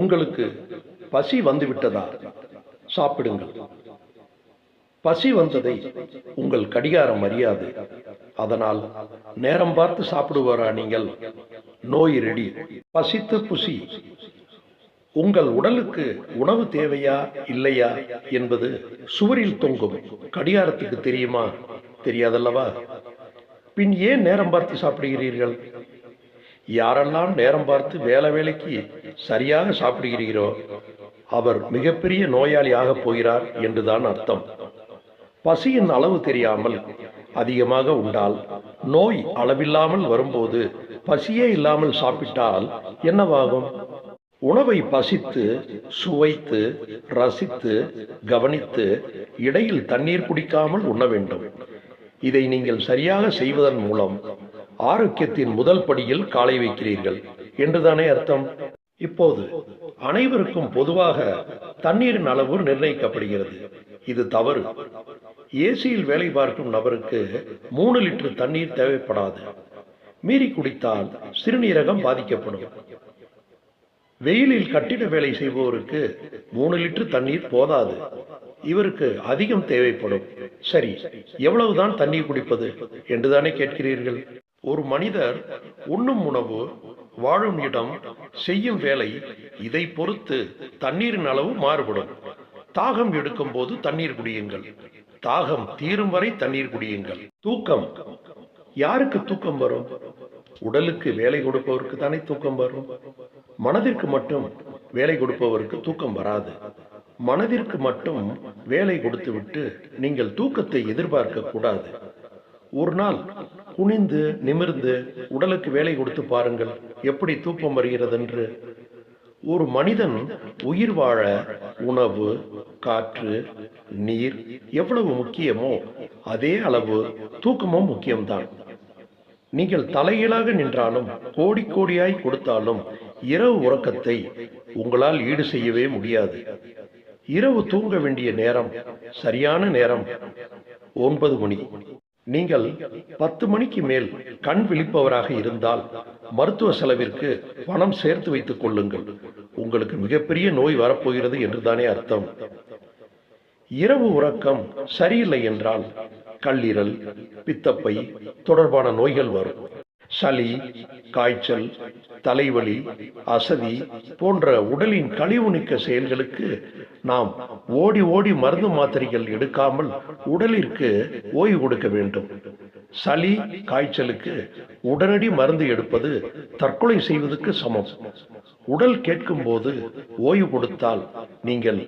உங்களுக்கு பசி வந்துவிட்டதா? சாப்பிடுங்கள். பசி வந்ததை உங்கள் கடிகாரம் அறியாது. அதனால் நேரம் பார்த்து சாப்பிடுவாரா நீங்கள்? நோய் ரெடி. பசித்து புசி. உங்கள் உடலுக்கு உணவு தேவையா இல்லையா என்பது சுவரில் தொங்கும் கடிகாரத்துக்கு தெரியுமா? தெரியாதல்லவா? பின் ஏன் நேரம் பார்த்து சாப்பிடுகிறீர்கள்? யாரெல்லாம் நேரம் பார்த்து வேலைக்கு சரியாக சாப்பிடுகிறீரோ அவர் மிகப்பெரிய நோயாளியாக போகிறார் என்றுதான் அர்த்தம். பசியின் அளவு தெரியாமல் அதிகமாக உண்டால் நோய் அளவில்லாமல் வரும்போது பசியே இல்லாமல் சாப்பிட்டால் என்னவாகும்? உணவை பசித்து சுவைத்து ரசித்து கவனித்து இடையில் தண்ணீர் குடிக்காமல் உண்ண வேண்டும். இதை நீங்கள் சரியாக செய்வதன் மூலம் ஆரோக்கியத்தின் முதல் படியில் காலை வைக்கிறீர்கள் என்றுதானே அர்த்தம். இப்போது அனைவருக்கும் பொதுவாக தண்ணீரின் அளவு நிர்ணயிக்கப்படுகிறது. இது தவறு. ஏசியில் வேலை பார்க்கும் நபருக்கு 3 லிட்டர் தண்ணீர் தேவைப்படாது. மீறி குடித்தால் சிறுநீரகம் பாதிக்கப்படும். வெயிலில் கட்டிட வேலை செய்பவருக்கு 3 லிட்டர் தண்ணீர் போதாது. இவருக்கு அதிகம் தேவைப்படும். சரி, எவ்வளவுதான் தண்ணீர் குடிப்பது என்றுதானே கேட்கிறீர்கள். ஒரு மனிதர் உண்ணும் உணவு, வாழும் இடம், செய்யும் வேலை இதை பொறுத்து தண்ணீரின் அளவு மாறுபடும். தாகம் எடுக்கும் போது தண்ணீர் குடியுங்கள். தாகம் தீரும் வரை தண்ணீர் குடியுங்கள். தூக்கம். யாருக்கு தூக்கம் வரும்? உடலுக்கு வேலை கொடுப்பவருக்கு தானே தூக்கம் வரும். மனதிற்கு மட்டும் வேலை கொடுப்பவருக்கு தூக்கம் வராது. மனதிற்கு மட்டும் வேலை கொடுத்துவிட்டு நீங்கள் தூக்கத்தை எதிர்பார்க்க கூடாது. ஒரு நாள் குனிந்து நிமிர்ந்து உடலுக்கு வேலை கொடுத்து பாருங்கள், எப்படி தூக்கம் வருகிறது என்று. ஒரு மனிதன் உயிர் வாழ உணவு, காற்று, நீர் எவ்வளவு முக்கியமோ அதே அளவு தூக்கமும் முக்கியம்தான். நீங்கள் தலைகீழாக நின்றாலும் கோடி கோடியாய் கொடுத்தாலும் இரவு உறக்கத்தை உங்களால் ஈடு செய்யவே முடியாது. இரவு தூங்க வேண்டிய நேரம், சரியான நேரம் 9 மணி. நீங்கள் 10 மணிக்கு மேல் கண் விழிப்பவராக இருந்தால் மருத்துவ செலவிற்கு பணம் சேர்த்து வைத்துக் கொள்ளுங்கள். உங்களுக்கு மிகப்பெரிய நோய் வரப்போகிறது என்றுதானே அர்த்தம். இரவு உறக்கம் சரியில்லை என்றால் கல்லீரல், பித்தப்பை தொடர்பான நோய்கள் வரும். சளி, காய்ச்சல், தலைவலி, அசதி போன்ற உடலின் கழிவு நீக்க செயல்களுக்கு நாம் ஓடி ஓடி மருந்து மாத்திரைகள் எடுக்காமல் உடலிற்கு ஓய்வு கொடுக்க வேண்டும். சளி, காய்ச்சலுக்கு உடனடி மருந்து எடுப்பது தற்கொலை செய்வதற்கு சமம். உடல் கேட்கும் போது ஓய்வு கொடுத்தால் நீங்கள்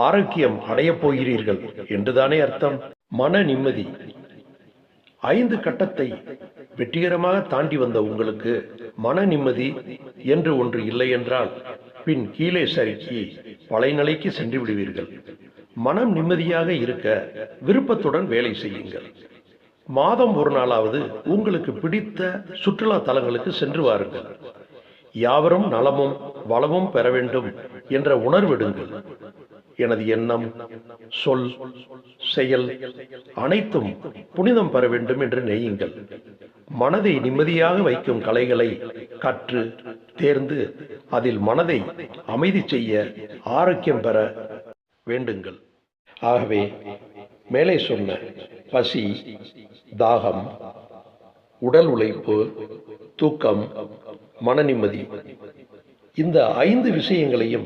ஆரோக்கியம் அடையப் போகிறீர்கள் என்றுதானே அர்த்தம். மன நிம்மதி. 5 கட்டத்தை வெற்றிகரமாக தாண்டி வந்த உங்களுக்கு மன நிம்மதி என்று ஒன்று இல்லை என்றால் பின் கீழே சறுக்கி பழைய நிலைக்கு சென்று விடுவீர்கள். மனம் நிம்மதியாக இருக்க விருப்பத்துடன் வேலை செய்யுங்கள். மாதம் ஒரு நாளாவது உங்களுக்கு பிடித்த சுற்றுலா தலங்களுக்கு சென்று வாருங்கள். யாவரும் நலமும் வளமும் பெற வேண்டும் என்ற உணர்வெடுங்கள். எனது எண்ணம், சொல், செயல் அனைத்தும் புனிதம் பெற வேண்டும் என்று நெய்யுங்கள். மனதை நிம்மதியாக வைக்கும் கலைகளை கற்று தேர்ந்து அதில் மனதை அமைதி செய்ய ஆரோக்கியம் பெற வேண்டுங்கள். ஆகவே மேலே சொன்ன பசி, தாகம், உடல் உழைப்பு, தூக்கம், மன நிம்மதி இந்த 5 விஷயங்களையும்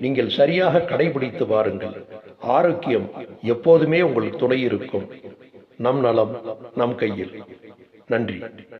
நீங்கள் சரியாக கடைபிடித்து வாருங்கள். ஆரோக்கியம் எப்போதுமே உங்களுக்கு துணை இருக்கும். நம் நலம் நம் கையில். நன்றி.